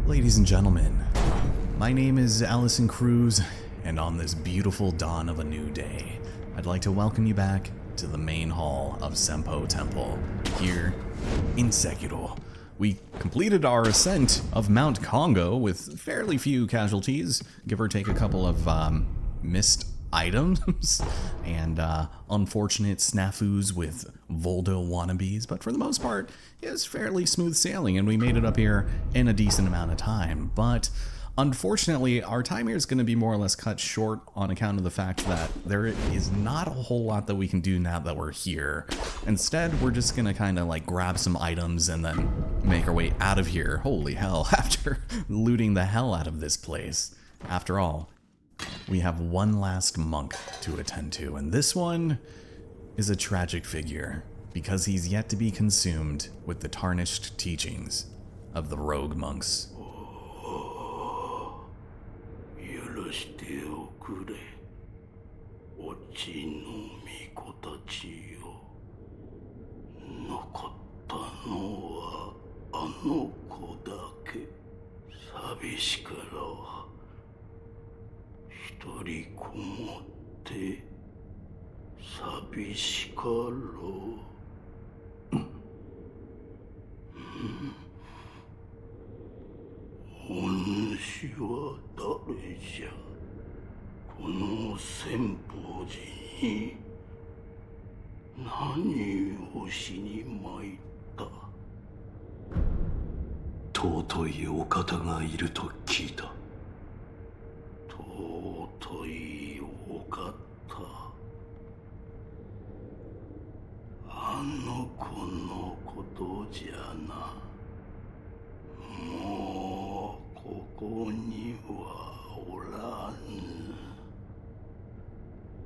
Ladies and gentlemen, my name is Allison Cruz, and on this beautiful dawn of a new day, I'd like to welcome you back to the main hall of Senpo Temple, here in Sekiro. We completed our ascent of Mount Congo with fairly few casualties, give or take a couple of missed items and unfortunate snafus with Voldo wannabes, but for the most part, it was fairly smooth sailing and we made it up here in a decent amount of time. But unfortunately, our time here is going to be more or less cut short on account of the fact that there is not a whole lot that we can do now that we're here. Instead, we're just going to kind of like grab some items and then make our way out of here. Holy hell, after looting the hell out of this place. After all, we have one last monk to attend to, and this one is a tragic figure because he's yet to be consumed with the tarnished teachings of the rogue monks. 許しておくれ、おちの巫女たちよ。残ったのはあの子だけ。寂しから一人こもって寂しかろう。お主は誰じゃ。この先方寺に何をしに参った。尊いお方がいると聞いた。尊いお方。あの子のことじゃな。もうここにはおらん。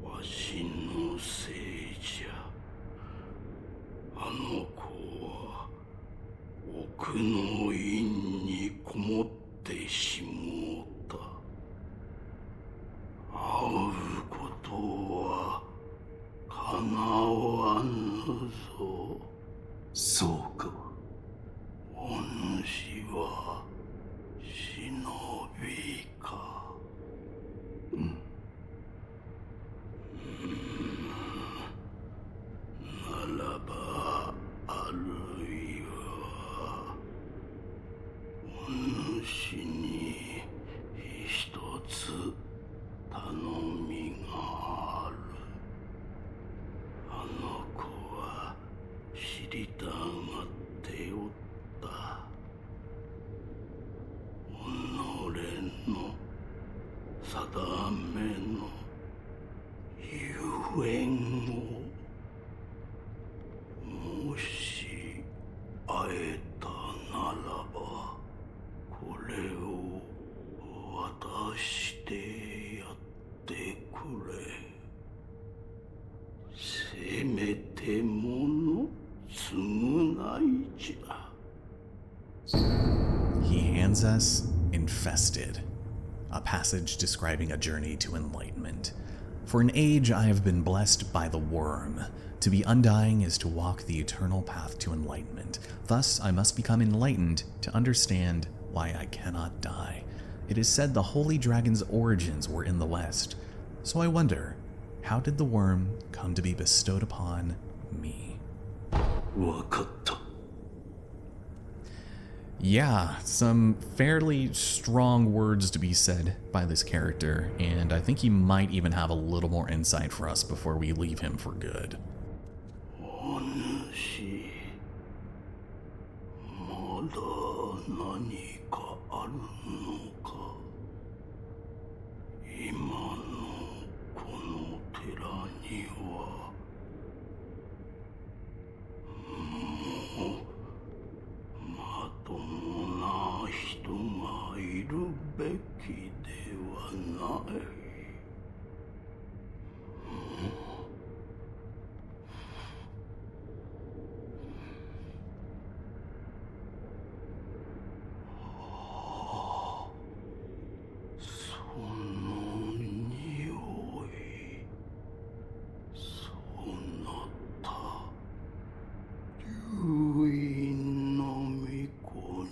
わしのせいじゃ。あの子は奥の院にこもってしもうた。会うことはかなわぬぞ。そうか。お主は忍びか。ならばあるいはお主に一つ頼みがある。あの子は知りたがっておった。己の定めのゆえんをもし会えたならばこれを渡してやってくれ。せめてもの償いじゃ。He hands us Infested, a passage describing a journey to enlightenment. For an age I have been blessed by the worm. To be undying is to walk the eternal path to enlightenment. Thus I must become enlightened to understand why I cannot die. It is said the holy dragon's origins were in the West. So I wonder, how did the worm come to be bestowed upon me? わかった。Yeah, some fairly strong words to be said by this character, and I think he might even have a little more insight for us before we leave him for good. お主、まだ何かあるのか。今のこの寺にはもうまともな人がいるべきではない。その匂い、そなた、龍院の巫女に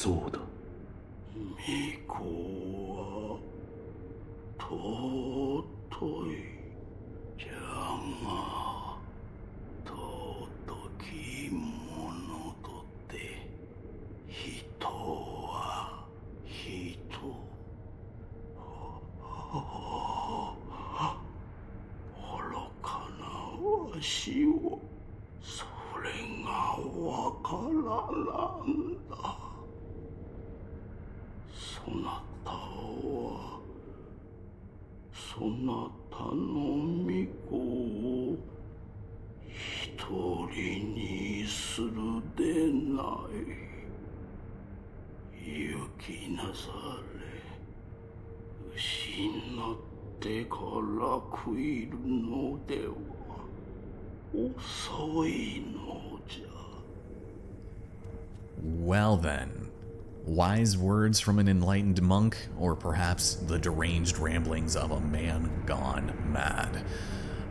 そうだ。巫女は尊い。じゃが尊きものとて人は人。愚かなわしをそれがわからなんだ。そなたはそなたの御子を一人にするでない。行きなされ。失ってから悔いるのでは遅いのじゃ。Well then, wise words from an enlightened monk, or perhaps the deranged ramblings of a man gone mad.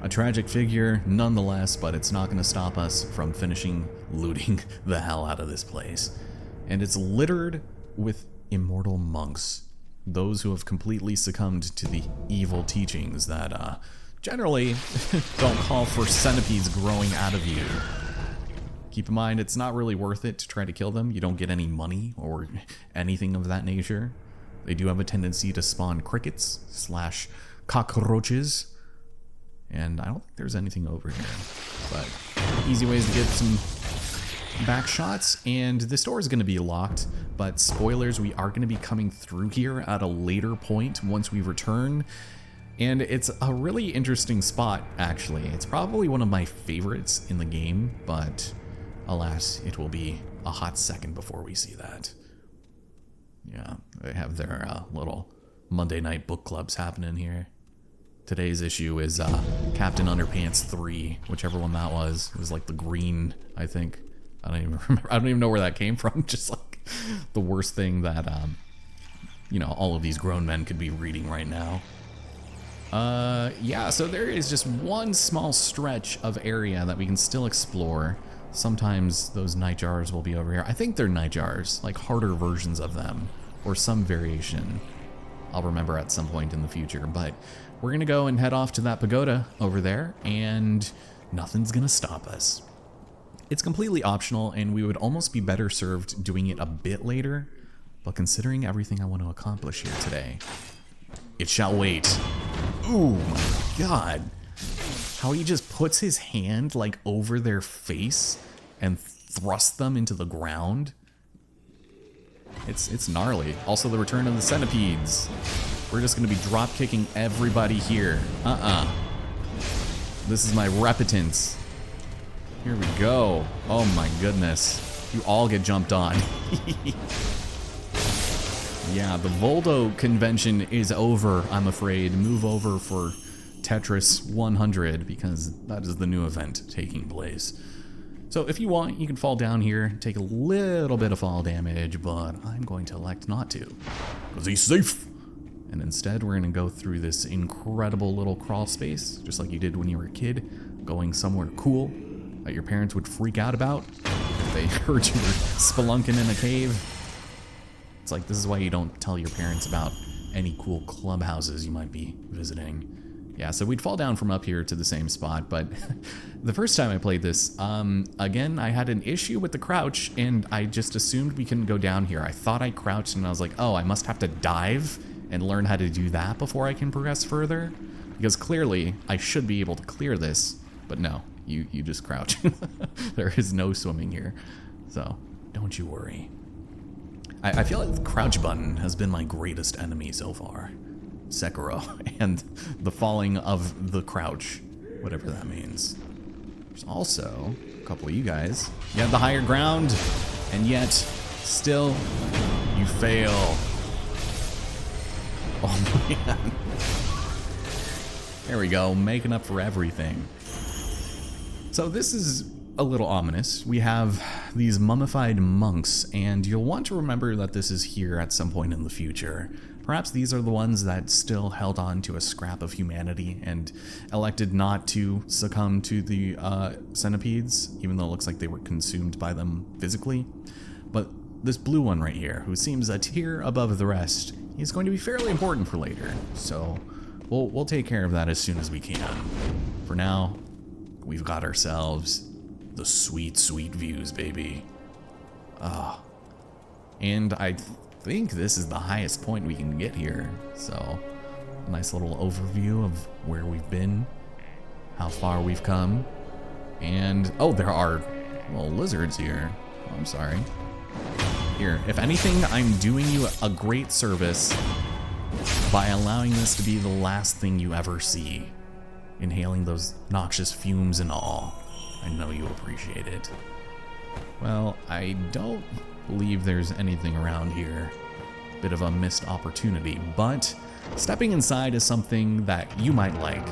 A tragic figure, nonetheless, but it's not going to stop us from finishing looting the hell out of this place. And it's littered with immortal monks, those who have completely succumbed to the evil teachings that generally don't call for centipedes growing out of you. Keep in mind, it's not really worth it to try to kill them. You don't get any money or anything of that nature. They do have a tendency to spawn crickets / cockroaches. And I don't think there's anything over here. But easy ways to get some back shots. And this door is going to be locked. But spoilers, we are going to be coming through here at a later point once we return. And it's a really interesting spot, actually. It's probably one of my favorites in the game, but alas, it will be a hot second before we see that. Yeah, they have their little Monday night book clubs happening here. Today's issue is Captain Underpants 3, whichever one that was. It was like the green, I think. I don't even remember. I don't even know where that came from. Just like the worst thing that, you know, all of these grown men could be reading right now. Yeah, so there is just one small stretch of area that we can still explore. Sometimes those nightjars will be over here. I think they're nightjars, like harder versions of them, or some variation. I'll remember at some point in the future, but we're gonna go and head off to that pagoda over there, and nothing's gonna stop us. It's completely optional, and we would almost be better served doing it a bit later, but considering everything I want to accomplish here today, it shall wait. Ooh, my God. How he just puts his hand like over their face and thrusts them into the ground. It's gnarly. Also the return of the centipedes. We're just gonna be drop kicking everybody here. This is my repetence. Here we go. Oh my goodness. You all get jumped on. Yeah, the Voldo convention is over, I'm afraid. Move over for Tetris 100 because that is the new event taking place. So if you want, you can fall down here, take a little bit of fall damage, but I'm going to elect not to because he's safe. And instead, we're going to go through this incredible little crawl space, just like you did when you were a kid, going somewhere cool that your parents would freak out about if they heard you were spelunking in a cave. It's like, this is why you don't tell your parents about any cool clubhouses you might be visiting. Yeah, so we'd fall down from up here to the same spot, but the first time I played this, again, I had an issue with the crouch, and I just assumed we couldn't go down here. I thought I crouched, and I was like, oh, I must have to dive and learn how to do that before I can progress further, because clearly I should be able to clear this, but no, you just crouch. There is no swimming here, so don't you worry. I feel like the crouch button has been my greatest enemy so far. Sekiro and the falling of the crouch, whatever that means. There's also a couple of you guys. You have the higher ground, and yet still you fail. Oh man. There we go, making up for everything. So this is a little ominous. We have these mummified monks, and you'll want to remember that this is here at some point in the future. Perhaps these are the ones that still held on to a scrap of humanity and elected not to succumb to the centipedes, even though it looks like they were consumed by them physically. But this blue one right here, who seems a tier above the rest, he's going to be fairly important for later. So we'll take care of that as soon as we can. For now, we've got ourselves the sweet, sweet views, baby. And I think this is the highest point we can get here. So a nice little overview of where we've been, how far we've come. And, oh, there are little lizards here. Oh, I'm sorry. Here, if anything, I'm doing you a great service by allowing this to be the last thing you ever see. Inhaling those noxious fumes and all. I know you appreciate it. Well, I don't believe there's anything around here. Bit of a missed opportunity, but stepping inside is something that you might like.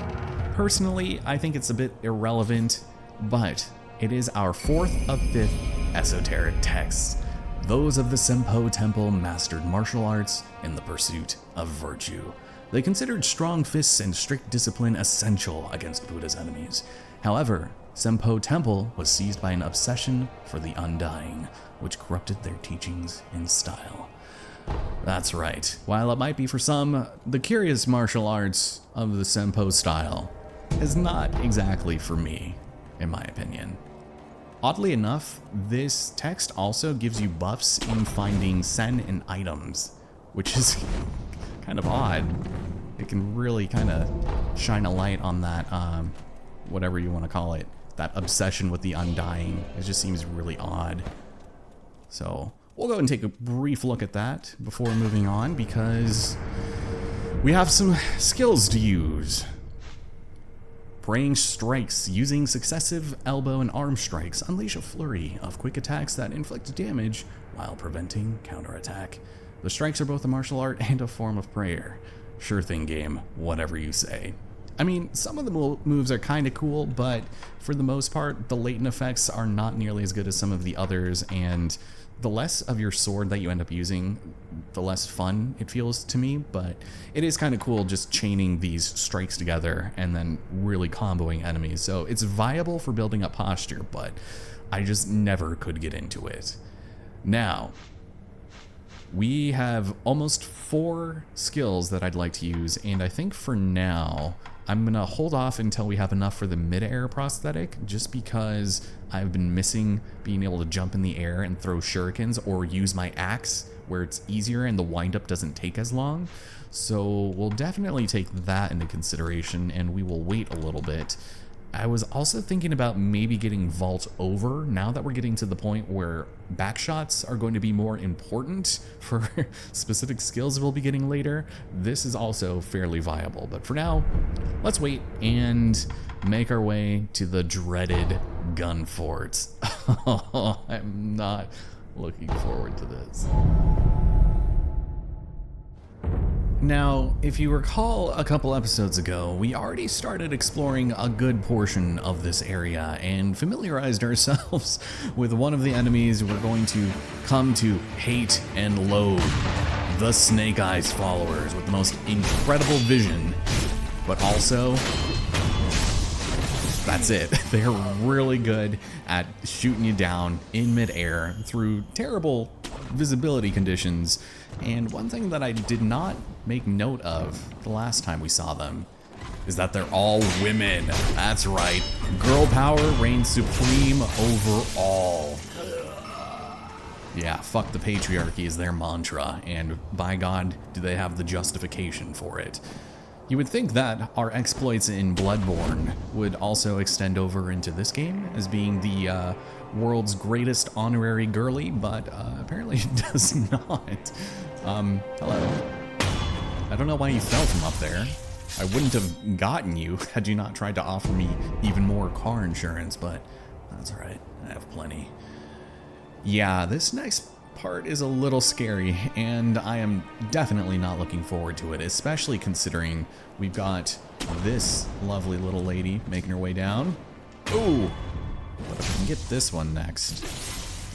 Personally, I think it's a bit irrelevant, but it is our 4th of 5th esoteric texts. Those of the Senpo Temple mastered martial arts in the pursuit of virtue. They considered strong fists and strict discipline essential against Buddha's enemies. However, Senpo Temple was seized by an obsession for the undying, which corrupted their teachings in style. That's right. While it might be for some, the curious martial arts of the Senpo style is not exactly for me, in my opinion. Oddly enough, this text also gives you buffs in finding sen in items, which is kind of odd. It can really kind of shine a light on that, whatever you want to call it, that obsession with the undying. It just seems really odd. So we'll go and take a brief look at that before moving on, because we have some skills to use. Praying strikes. Using successive elbow and arm strikes unleash a flurry of quick attacks that inflict damage while preventing counterattack. The strikes are both a martial art and a form of prayer. Sure thing, game. Whatever you say. I mean, some of the moves are kind of cool, but for the most part, the latent effects are not nearly as good as some of the others, and the less of your sword that you end up using, the less fun it feels to me, but it is kind of cool just chaining these strikes together and then really comboing enemies. So it's viable for building up posture, but I just never could get into it. Now, we have almost 4 skills that I'd like to use, and I think for now, I'm gonna hold off until we have enough for the mid-air prosthetic, just because I've been missing being able to jump in the air and throw shurikens or use my axe where it's easier and the windup doesn't take as long. So we'll definitely take that into consideration, and we will wait a little bit. I was also thinking about maybe getting vault over now that we're getting to the point where backshots are going to be more important for specific skills we'll be getting later. This is also fairly viable, but for now, let's wait and make our way to the dreaded gun forts. I'm not looking forward to this. Now, if you recall a couple episodes ago, we already started exploring a good portion of this area and familiarized ourselves with one of the enemies we're going to come to hate and loathe, the Snake Eyes followers with the most incredible vision, but also, that's it. They're really good at shooting you down in midair through terrible visibility conditions. And one thing that I did not make note of the last time we saw them is that they're all women. That's right. Girl power reigns supreme over all. Yeah, fuck the patriarchy is their mantra, and by God, do they have the justification for it. You would think that our exploits in Bloodborne would also extend over into this game as being the world's greatest honorary girly, but apparently it does not. Hello. I don't know why you fell from up there. I wouldn't have gotten you had you not tried to offer me even more car insurance, but that's alright. I have plenty. Yeah, this next part is a little scary, and I am definitely not looking forward to it, especially considering we've got this lovely little lady making her way down. Ooh! But if we can get this one next.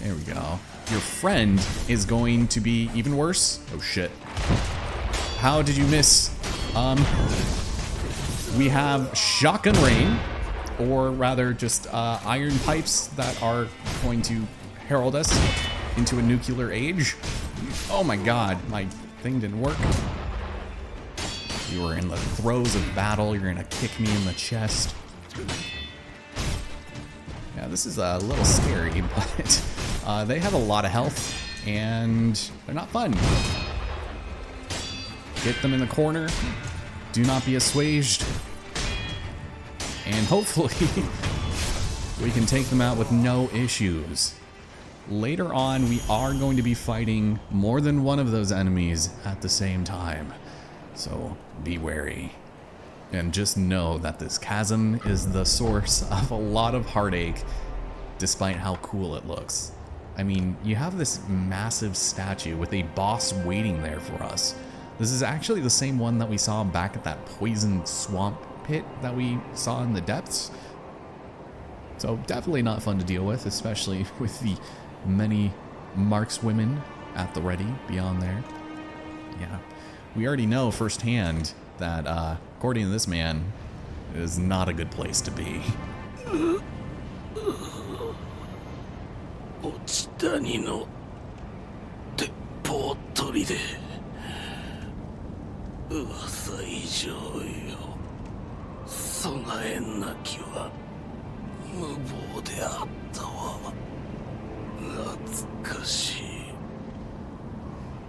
There we go. Your friend is going to be even worse. Oh shit. How did you miss? We have shotgun rain, or rather just iron pipes that are going to herald us. into a nuclear age. Oh my god, my thing didn't work. You were in the throes of battle. You're gonna kick me in the chest. Yeah, this is a little scary, but they have a lot of health, and they're not fun. Get them in the corner. Do not be assuaged. And hopefully, we can take them out with no issues. Later on, we are going to be fighting more than one of those enemies at the same time. So be wary. And just know that this chasm is the source of a lot of heartache, despite how cool it looks. I mean, you have this massive statue with a boss waiting there for us. This is actually the same one that we saw back at that poisoned swamp pit that we saw in the depths. So definitely not fun to deal with, especially with the many markswomen at the ready beyond there. Yeah, we already know firsthand that, according to this man, it is not a good place to be. 落ち谷の鉄砲取りで噂以上よ。備えなきは無謀であったわ。懐かしい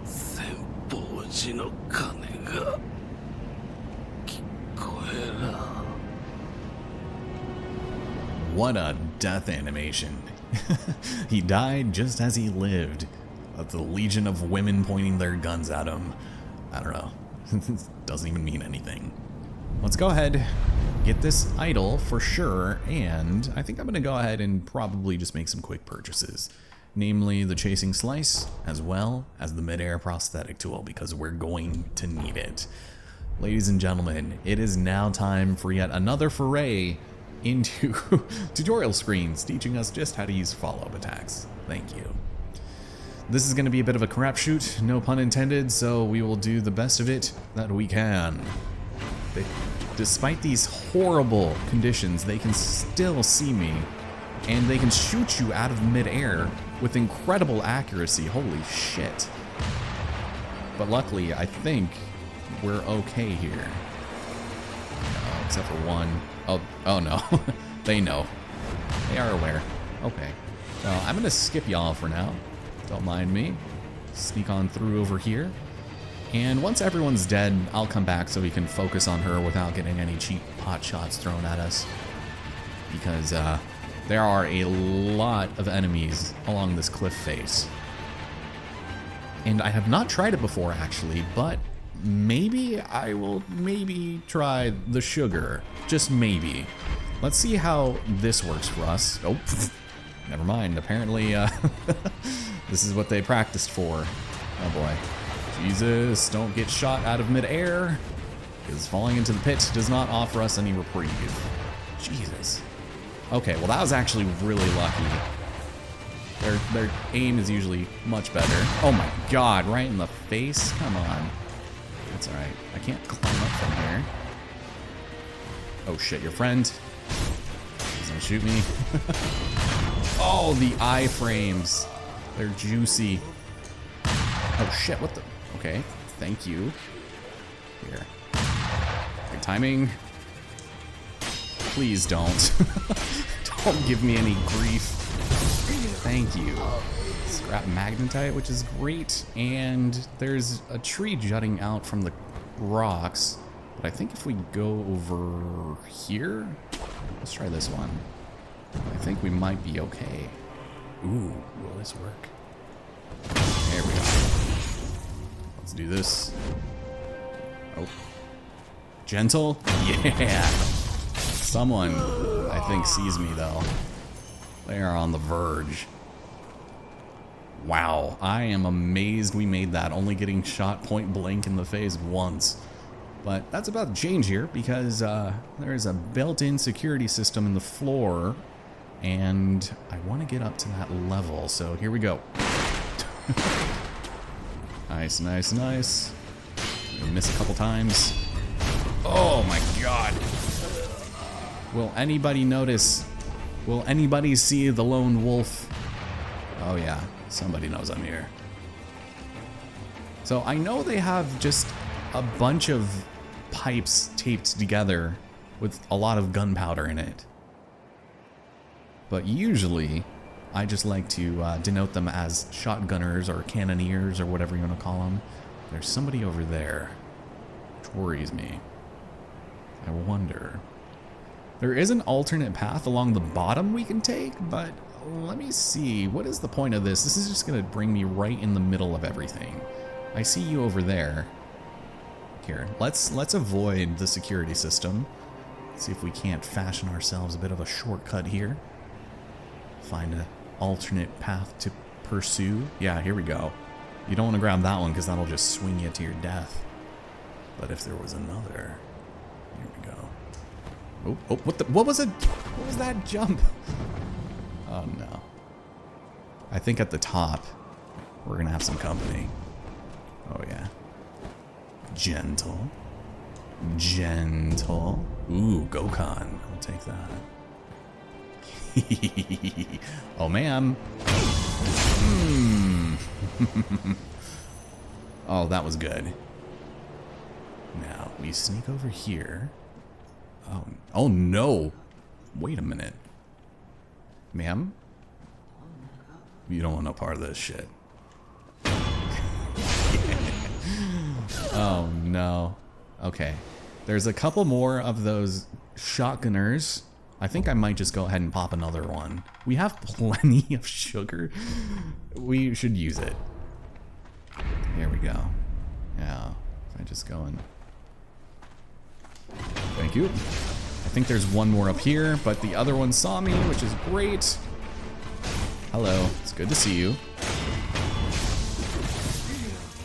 先方寺の鐘が聞こえら。 What a death animation. He died just as he lived. The legion of women pointing their guns at him. I don't know. Doesn't even mean anything. Let's go ahead, get this idol for sure, and I think I'm gonna go ahead and probably just make some quick purchases. Namely the chasing slice, as well as the mid-air prosthetic tool, because we're going to need it. Ladies and gentlemen, it is now time for yet another foray into tutorial screens teaching us just how to use follow-up attacks. Thank you. This is going to be a bit of a crapshoot, no pun intended, so we will do the best of it that we can. Despite these horrible conditions, they can still see me, and they can shoot you out of midair with incredible accuracy. Holy shit. But luckily, I think we're okay here. Except for one. Oh no. They know. They are aware. Okay. So I'm gonna skip y'all for now. Don't mind me. Sneak on through over here. And once everyone's dead, I'll come back so we can focus on her without getting any cheap pot shots thrown at us. Because there are a lot of enemies along this cliff face. And I have not tried it before actually, but maybe I will try the sugar. Just maybe. Let's see how this works for us. Oh, never mind. Apparently, this is what they practiced for. Oh boy. Jesus, don't get shot out of midair, because falling into the pit does not offer us any reprieve. Jesus. Okay, well that was actually really lucky. Their aim is usually much better. Oh my god, right in the face? Come on. That's alright. I can't climb up from here. Oh shit, your friend. He's gonna shoot me. Oh, the iframes. They're juicy. Oh shit, what the? Okay, thank you. Here. Good timing. Please don't. Don't give me any grief. Thank you. Scrap magnetite, which is great. And there's a tree jutting out from the rocks. But I think if we go over here, let's try this one. I think we might be okay. Ooh, will this work? There we go. Let's do this. Oh. Gentle? Yeah. Someone, I think, sees me though. They are on the verge. Wow, I am amazed we made that, only getting shot point blank in the face once. But that's about to change here because there is a built-in security system in the floor, and I want to get up to that level, so here we go. Nice, nice, nice. We miss a couple times. Oh my god. Will anybody notice? Will anybody see the lone wolf? Oh yeah. Somebody knows I'm here. So I know they have just a bunch of pipes taped together with a lot of gunpowder in it. But usually, I just like to denote them as shotgunners or cannoneers or whatever you want to call them. There's somebody over there, which worries me. I wonder. There is an alternate path along the bottom we can take, but let me see. What is the point of this? This is just going to bring me right in the middle of everything. I see you over there. Here, let's avoid the security system. See if we can't fashion ourselves a bit of a shortcut here. Find an alternate path to pursue. Yeah, here we go. You don't want to grab that one because that'll just swing you to your death. But if there was another, here we go. Oh, what was it? What was that jump? Oh no. I think at the top, we're gonna have some company. Oh yeah. Gentle. Gentle. Ooh, Gokhan. I'll take that. Oh, man. Oh, that was good. Now, we sneak over here. Oh no. Wait a minute. Ma'am? You don't want no part of this shit. Oh no. Okay. There's a couple more of those shotgunners. I think I might just go ahead and pop another one. We have plenty of sugar. We should use it. Here we go. Yeah. If I just go in. Thank you. I think there's one more up here, but the other one saw me, which is great. Hello. It's good to see you.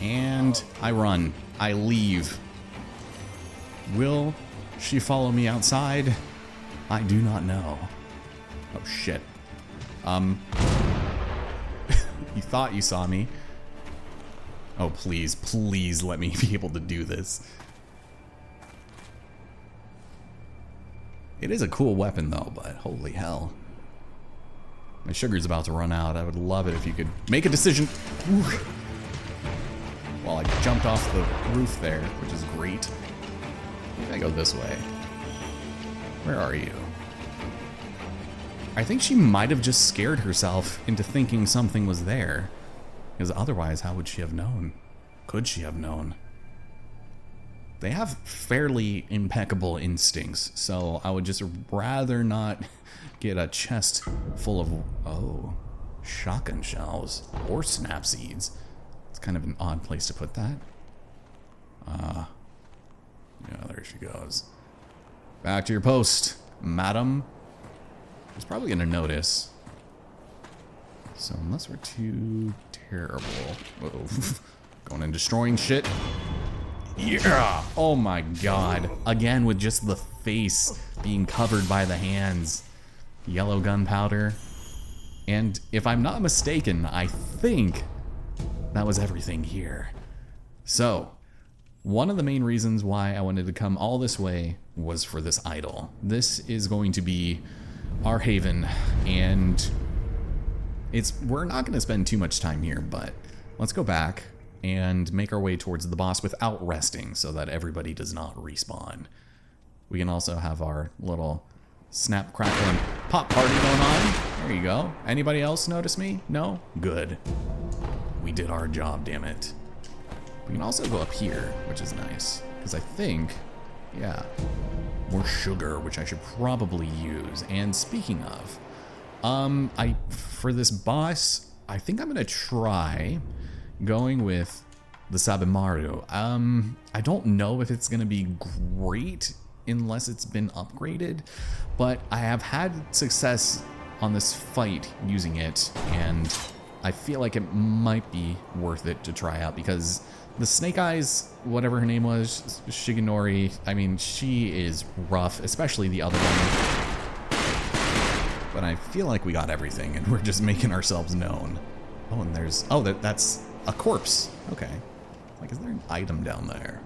And I run. I leave. Will she follow me outside? I do not know. Oh shit. You thought you saw me. Oh please, please let me be able to do this. It is a cool weapon though, but holy hell. My sugar's about to run out. I would love it if you could make a decision. Well, I jumped off the roof there, which is great. Maybe I go this way. Where are you? I think she might have just scared herself into thinking something was there. Because otherwise, how would she have known? Could she have known? They have fairly impeccable instincts, so I would just rather not get a chest full of, oh, shotgun shells or snap seeds. It's kind of an odd place to put that. Yeah, there she goes. Back to your post, madam. She's probably gonna notice. So unless we're too terrible. Uh-oh. Going and destroying shit. Yeah! Oh my god. Again with just the face being covered by the hands. Yellow gunpowder. And if I'm not mistaken, I think that was everything here. So, one of the main reasons why I wanted to come all this way was for this idol. This is going to be our haven, and we're not going to spend too much time here, but let's go back and make our way towards the boss without resting so that everybody does not respawn. We can also have our little snap, crackle, and pop party going on. There you go. Anybody else notice me? No? Good. We did our job, damn it. We can also go up here, which is nice, because I think, yeah, more sugar, which I should probably use. And speaking of, for this boss, I think I'm gonna try going with the Sabimaru. I don't know if it's gonna be great unless it's been upgraded, but I have had success on this fight using it, and I feel like it might be worth it to try out because the Snake Eyes, whatever her name was, Shigenori, I mean, she is rough, especially the other one. But I feel like we got everything and we're just making ourselves known. Oh, and there's, oh, that's a corpse. Okay. Like, is there an item down there?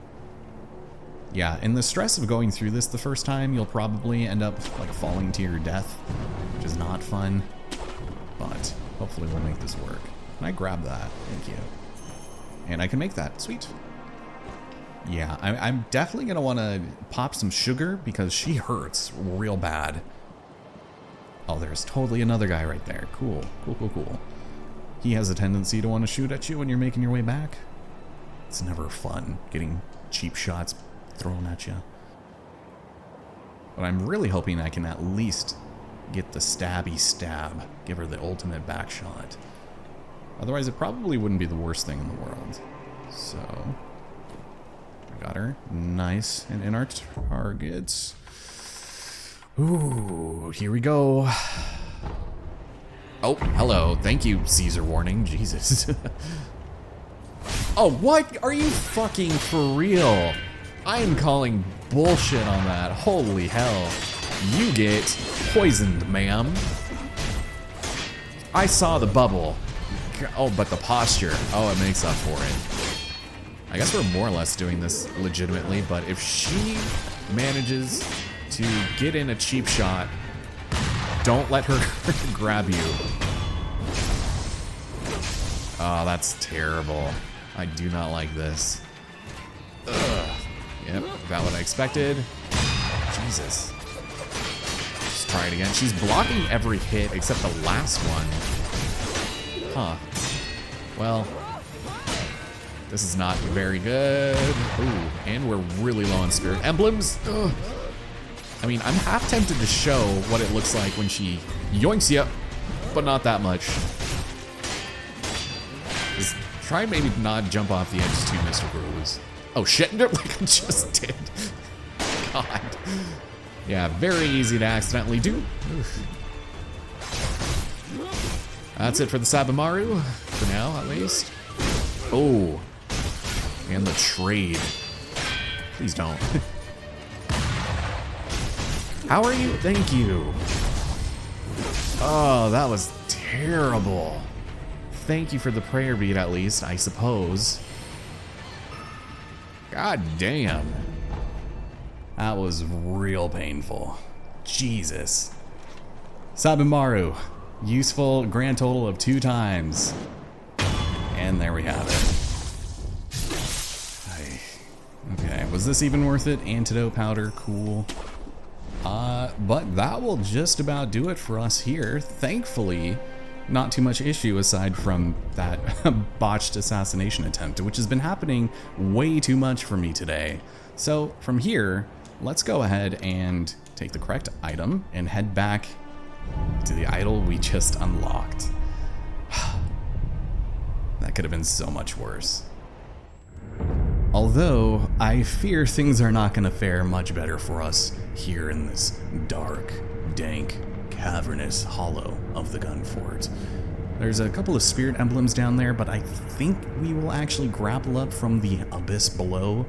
Yeah, in the stress of going through this the first time, you'll probably end up, like, falling to your death, which is not fun. But hopefully we'll make this work. Can I grab that? Thank you. And I can make that. Sweet. Yeah, I'm definitely going to want to pop some sugar because she hurts real bad. Oh, there's totally another guy right there. Cool. Cool, cool, cool. He has a tendency to want to shoot at you when you're making your way back. It's never fun getting cheap shots thrown at you. But I'm really hoping I can at least get the stabby stab. Give her the ultimate back shot. Otherwise, it probably wouldn't be the worst thing in the world. So, I got her. Nice. And in our targets. Ooh, here we go. Oh, hello. Thank you, Caesar warning. Jesus. Oh, what? Are you fucking for real? I am calling bullshit on that. Holy hell. You get poisoned, ma'am. I saw the bubble. Oh, but the posture. Oh, it makes up for it. I guess we're more or less doing this legitimately, but if she manages to get in a cheap shot, don't let her grab you. Oh, that's terrible. I do not like this. Ugh. Yep, about what I expected. Jesus. Let's try it again. She's blocking every hit except the last one. Huh. Well, this is not very good. Ooh, and we're really low on spirit emblems. Ugh. I mean, I'm half tempted to show what it looks like when she yoinks you, but not that much. Just try and maybe not jump off the edge too, Mr. Cruz. Oh shit, like I just did. God. Yeah, very easy to accidentally do. Oof. That's it for the Sabamaru, for now at least. Oh, and the trade. Please don't. How are you? Thank you. Oh, that was terrible. Thank you for the prayer bead at least, I suppose. God damn. That was real painful. Jesus. Sabamaru. Useful grand total of 2 times. And there we have it. Okay, was this even worth it? Antidote powder, cool. But that will just about do it for us here. Thankfully, not too much issue aside from that botched assassination attempt, which has been happening way too much for me today. So from here, let's go ahead and take the correct item and head back to the idol we just unlocked. That could have been so much worse. Although, I fear things are not going to fare much better for us here in this dark, dank, cavernous hollow of the gun fort. There's a couple of spirit emblems down there, but I think we will actually grapple up from the abyss below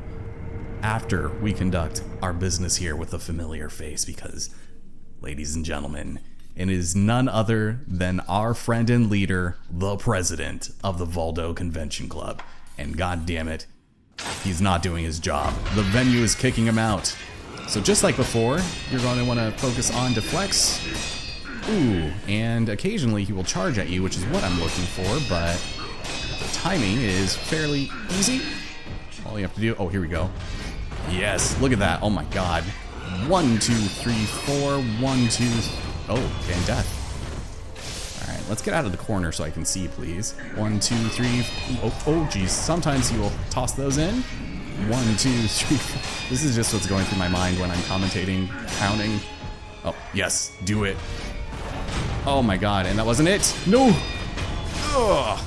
after we conduct our business here with the familiar face, because, ladies and gentlemen, it is none other than our friend and leader, the president of the Valdo Convention Club. And god damn it, he's not doing his job. The venue is kicking him out. So just like before, you're going to want to focus on deflects. Ooh, and occasionally he will charge at you, which is what I'm looking for, but the timing is fairly easy. All you have to do, oh, here we go. Yes, look at that. Oh my god. 1, 2, 3, 4, 1, 2, oh, and death. Alright, let's get out of the corner so I can see, please. 1, 2, 3, oh geez. Sometimes he will toss those in. 1, 2, 3, 4. This is just what's going through my mind when I'm commentating, counting. Oh, yes, do it. Oh my god, and that wasn't it. No! Ugh.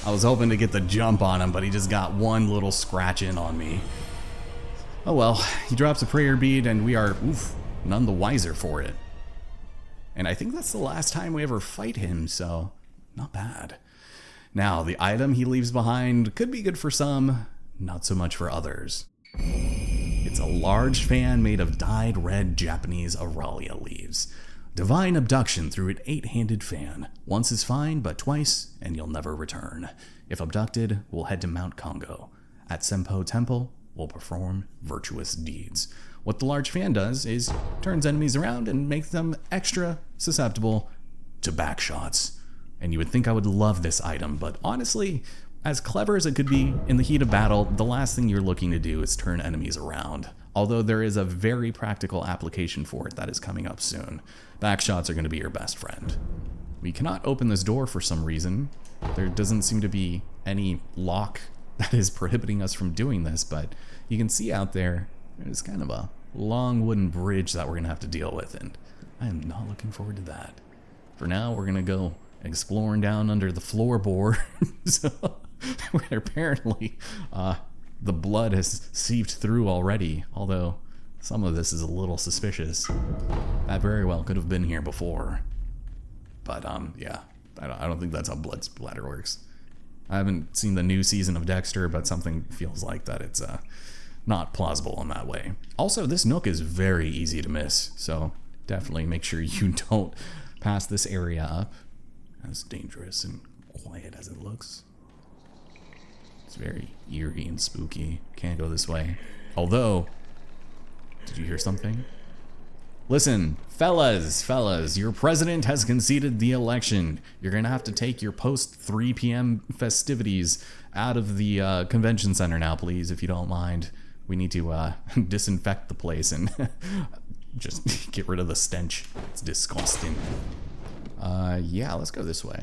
I was hoping to get the jump on him, but he just got one little scratch in on me. Oh well, he drops a prayer bead and we are, oof, none the wiser for it. And I think that's the last time we ever fight him, so not bad. Now, the item he leaves behind could be good for some, not so much for others. It's a large fan made of dyed red Japanese Aralia leaves. Divine abduction through an 8-handed fan. Once is fine, but twice, and you'll never return. If abducted, we'll head to Mount Congo. At Senpo Temple, we'll perform virtuous deeds. What the large fan does is turns enemies around and makes them extra susceptible to back shots. And you would think I would love this item, but honestly, as clever as it could be, in the heat of battle, the last thing you're looking to do is turn enemies around. Although there is a very practical application for it that is coming up soon. Backshots are going to be your best friend. We cannot open this door for some reason. There doesn't seem to be any lock that is prohibiting us from doing this, but you can see out there, there's kind of a long wooden bridge that we're going to have to deal with, and I am not looking forward to that. For now, we're going to go exploring down under the floorboards, where apparently the blood has seeped through already, although some of this is a little suspicious. That very well could have been here before. But yeah, I don't think that's how blood splatter works. I haven't seen the new season of Dexter, but something feels like that it's not plausible in that way. Also, this nook is very easy to miss, so definitely make sure you don't pass this area up. As dangerous and quiet as it looks. It's very eerie and spooky. Can't go this way. Although, did you hear something? Listen, fellas, your president has conceded the election. You're gonna have to take your post 3 p.m. festivities out of the convention center now, please, if you don't mind. We need to disinfect the place and just get rid of the stench. It's disgusting. Yeah, let's go this way.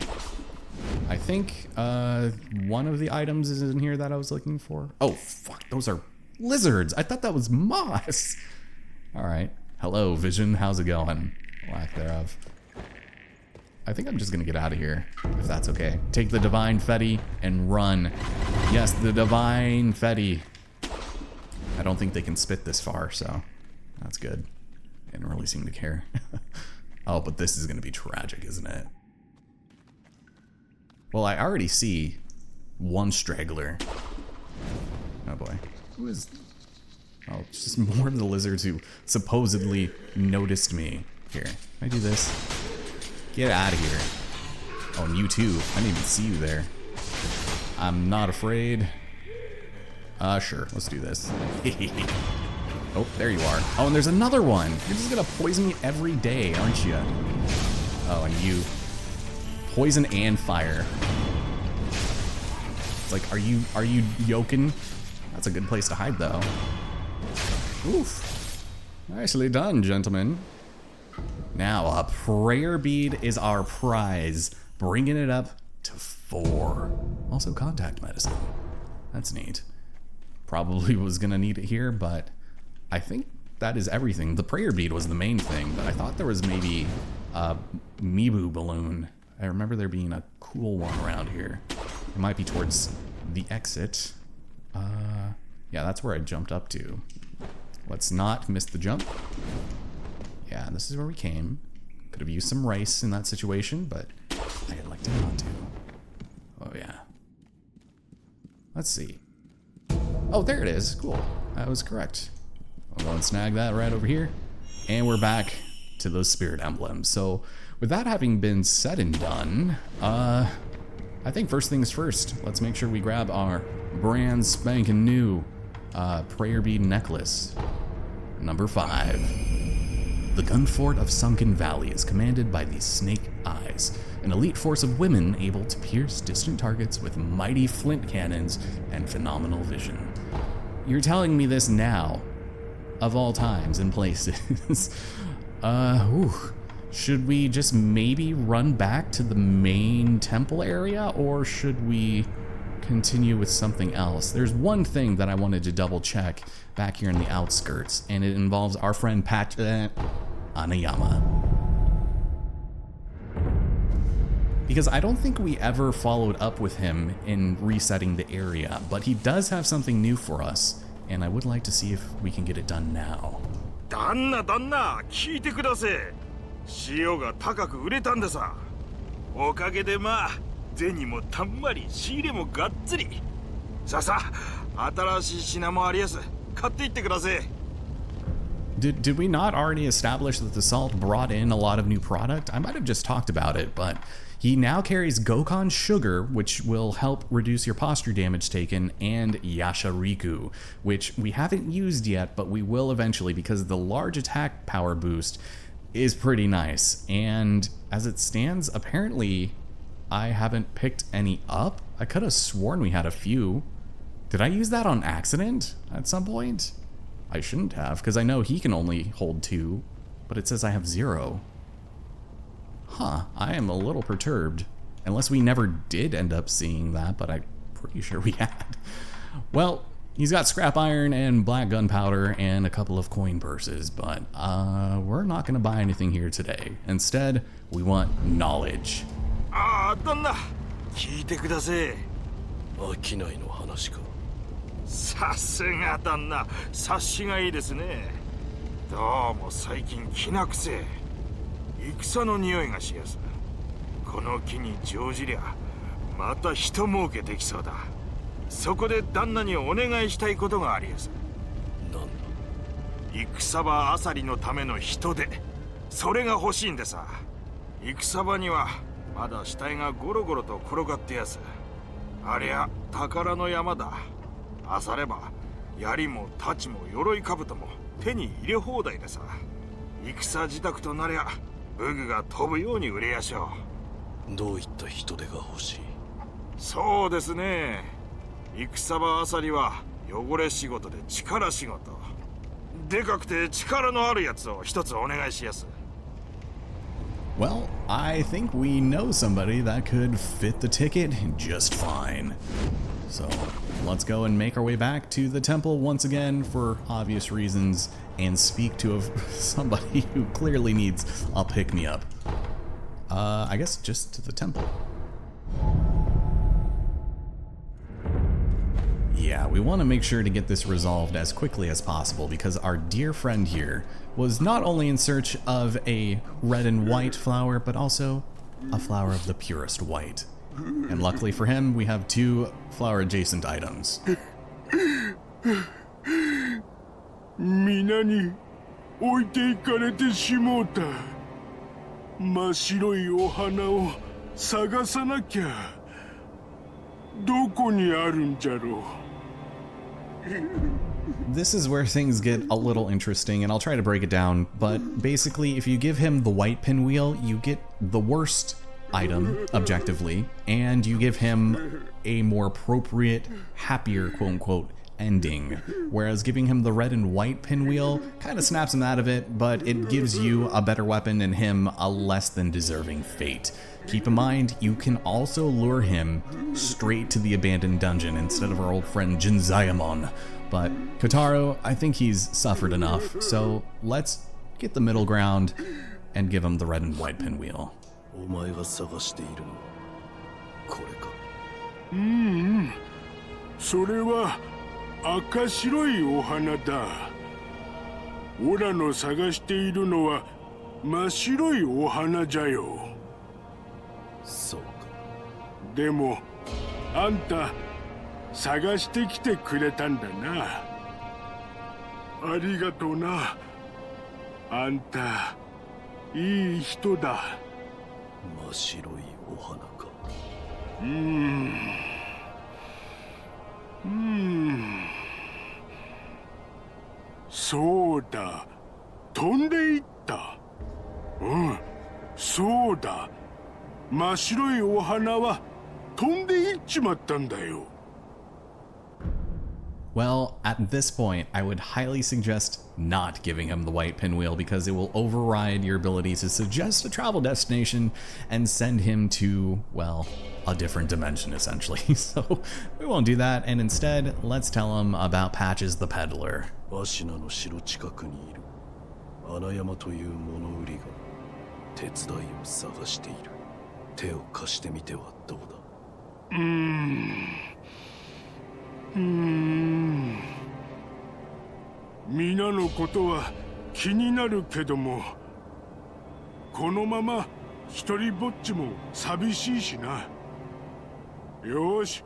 I think one of the items is in here that I was looking for. Oh, fuck, those are lizards. I thought that was moss. All right. Hello, Vision. How's it going? Lack thereof. I think I'm just gonna get out of here, if that's okay. Take the Divine Fetty and run. Yes, the Divine Fetty. I don't think they can spit this far, so that's good. They didn't really seem to care. Oh, but this is gonna be tragic, isn't it? Well, I already see one straggler. Oh boy. Who is... Oh, it's just more of the lizards who supposedly noticed me. Here, can I do this? Get out of here. Oh, and you too. I didn't even see you there. I'm not afraid. Sure, let's do this. Oh, there you are. Oh, and there's another one. You're just gonna poison me every day, aren't you? Oh, and you. Poison and fire. It's like, are you yoking? That's a good place to hide, though. Oof. Nicely done, gentlemen. Now, a prayer bead is our prize, bringing it up to 4. Also, contact medicine. That's neat. Probably was gonna need it here, but I think that is everything. The prayer bead was the main thing, but I thought there was maybe a Mibu balloon. I remember there being a cool one around here. It might be towards the exit. Yeah, that's where I jumped up to. Let's not miss the jump. Yeah, this is where we came. Could have used some rice in that situation, but I elected not to. Oh yeah. Let's see. Oh, there it is. Cool. I was correct. I'll go and snag that right over here. And we're back to those spirit emblems. So with that having been said and done, I think first things first, let's make sure we grab our brand spanking new prayer bead necklace. Number 5. The gun fort of Sunken Valley is commanded by the Snake Eyes, an elite force of women able to pierce distant targets with mighty flint cannons and phenomenal vision. You're telling me this now, of all times and places. Should we just maybe run back to the main temple area, or should we continue with something else? There's one thing that I wanted to double check back here in the outskirts, and it involves our friend Anayama. Because I don't think we ever followed up with him in resetting the area, but he does have something new for us, and I would like to see if we can get it done now. 旦那聞いてください。塩が高く売れたんでさ。おかげでまあ銭もたんまり仕入れもがっつり。さあさあ新しい品もありやす。買っていってください。Did we not already establish that the salt brought in a lot of new product? I might have just talked about it, but he now carries Gokon Sugar, which will help reduce your posture damage taken, and Yashariku, which we haven't used yet, but we will eventually because the large attack power boost is pretty nice. And as it stands, apparently I haven't picked any up. I could have sworn we had a few. Did I use that on accident at some point? I shouldn't have, because I know he can only hold 2, but it says I have 0. Huh, I am a little perturbed. Unless we never did end up seeing that, but I'm pretty sure we had. Well, he's got scrap iron and black gunpowder and a couple of coin purses, but we're not going to buy anything here today. Instead, we want knowledge. 旦那聞いてください。商いの話か。さすが旦那、察しがいいですね。どうも最近きな臭い戦の匂いがしやす。この木に乗じりゃまた人儲けできそうだ。そこで旦那にお願いしたいことがありやす。なんだ。戦場あさりのための人手、それが欲しいんでさ。戦場にはまだ死体がゴロゴロと転がってやす。ありゃ宝の山だ。あされば槍も太刀も鎧兜も手に入れ放題でさ。戦自宅となりゃ武具が飛ぶように売れやしょう。どういった人手が欲しい？そうですね。戦場あさりは汚れ仕事で力仕事。でかくて力のあるやつを一つお願いしやす。Well, I think we know somebody that could fit the ticket just fine. So let's go and make our way back to the temple once again for obvious reasons and speak to somebody who clearly needs a pick-me-up. I guess just to the temple. Yeah, we want to make sure to get this resolved as quickly as possible because our dear friend here was not only in search of a red and white flower, but also a flower of the purest white. And luckily for him, we have 2 flower-adjacent items. 皆に置いていかれてしもうた。真っ白いお花を探さなきゃ。どこにあるんじゃろう。This is where things get a little interesting, and I'll try to break it down, but basically if you give him the white pinwheel, you get the worst item, objectively, and you give him a more appropriate, happier, quote-unquote, ending. Whereas giving him the red and white pinwheel kind of snaps him out of it, but it gives you a better weapon and him a less than deserving fate. Keep in mind, you can also lure him straight to the abandoned dungeon instead of our old friend Jinzayamon. But Kotaro, I think he's suffered enough, so let's get the middle ground and give him the red and white pinwheel. お前が探しているのはこれか。それは赤白いお花だ。オラの探しているのは真っ白いお花じゃよ。そうか。でもあんた探してきてくれたんだな。ありがとうな。あんたいい人だ。真っ白いお花か。そうだ。飛んでいった。そうだ。真っ白いお花は飛んでいっちまったんだよ。Well, at this point, I would highly suggest not giving him the white pinwheel because it will override your ability to suggest a travel destination and send him to, well, a different dimension, essentially. So we won't do that, and instead, let's tell him about Patches the Peddler. アシナの城近くにいる穴山という物売りが手伝いを探している。手を貸してみてはどうだ。皆のことは気になるけども、このまま一人ぼっちも寂しいしな。よし、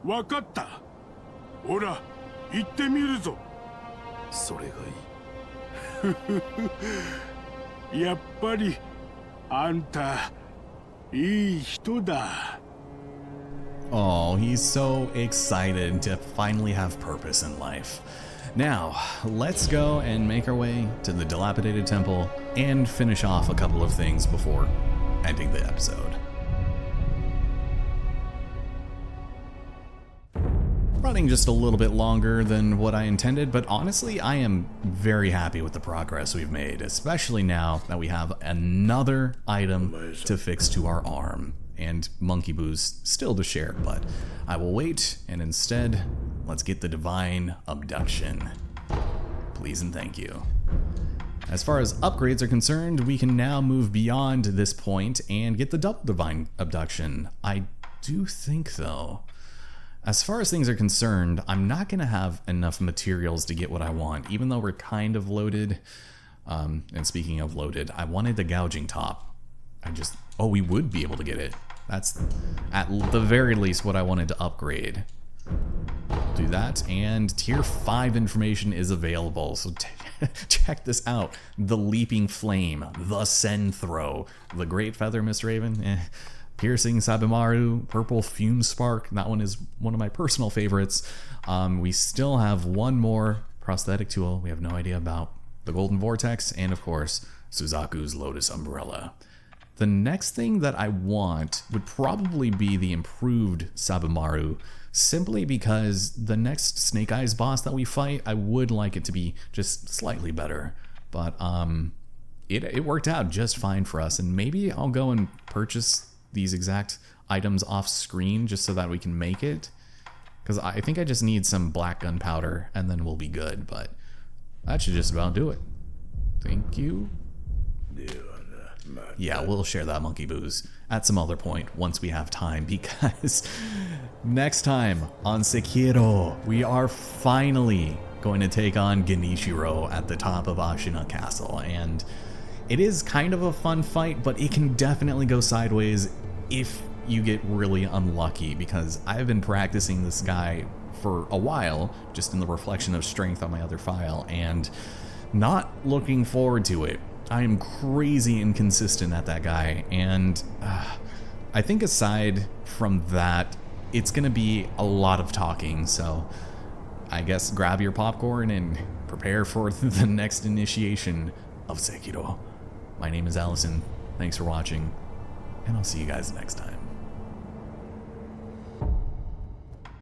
わかった。ほら、行ってみるぞ。それがいい。やっぱりあんたいい人だ。Oh, he's so excited to finally have purpose in life. Now, let's go and make our way to the dilapidated temple and finish off a couple of things before ending the episode. running just a little bit longer than what I intended, but honestly, I am very happy with the progress we've made, especially now that we have another item to fix to our arm, and monkey booze still to share, but I will wait, and instead, let's get the divine abduction. Please and thank you. As far as upgrades are concerned, we can now move beyond this point and get the double divine abduction. I do think, though, as far as things are concerned, I'm not going to have enough materials to get what I want, even though we're kind of loaded. And speaking of loaded, I wanted the gouging top. Oh, we would be able to get it. That's at the very least what I wanted to upgrade. Do that, and tier 5 information is available, so check this out. The Leaping Flame, the Sen Throw, the Great Feather Mist Raven, Piercing Sabimaru, Purple Fume Spark, that one is one of my personal favorites. We still have one more prosthetic tool we have no idea about, the Golden Vortex, and of course, Suzaku's Lotus Umbrella. The next thing that I want would probably be the improved Sabimaru, simply because the next Snake Eyes boss that we fight, I would like it to be just slightly better. But it worked out just fine for us, and maybe I'll go and purchase these exact items off screen just so that we can make it, because I think I just need some black gunpowder and then we'll be good. But that should just about do it. Thank you. Yeah, we'll share that monkey booze at some other point once we have time, because next time on Sekiro, we are finally going to take on Genichiro at the top of Ashina Castle, and it is kind of a fun fight, but it can definitely go sideways if you get really unlucky, because I've been practicing this guy for a while, just in the reflection of strength on my other file, and not looking forward to it. I am crazy inconsistent at that guy, and I think aside from that, it's gonna be a lot of talking, so I guess grab your popcorn and prepare for the next initiation of Sekiro. My name is Allison, thanks for watching, and I'll see you guys next time.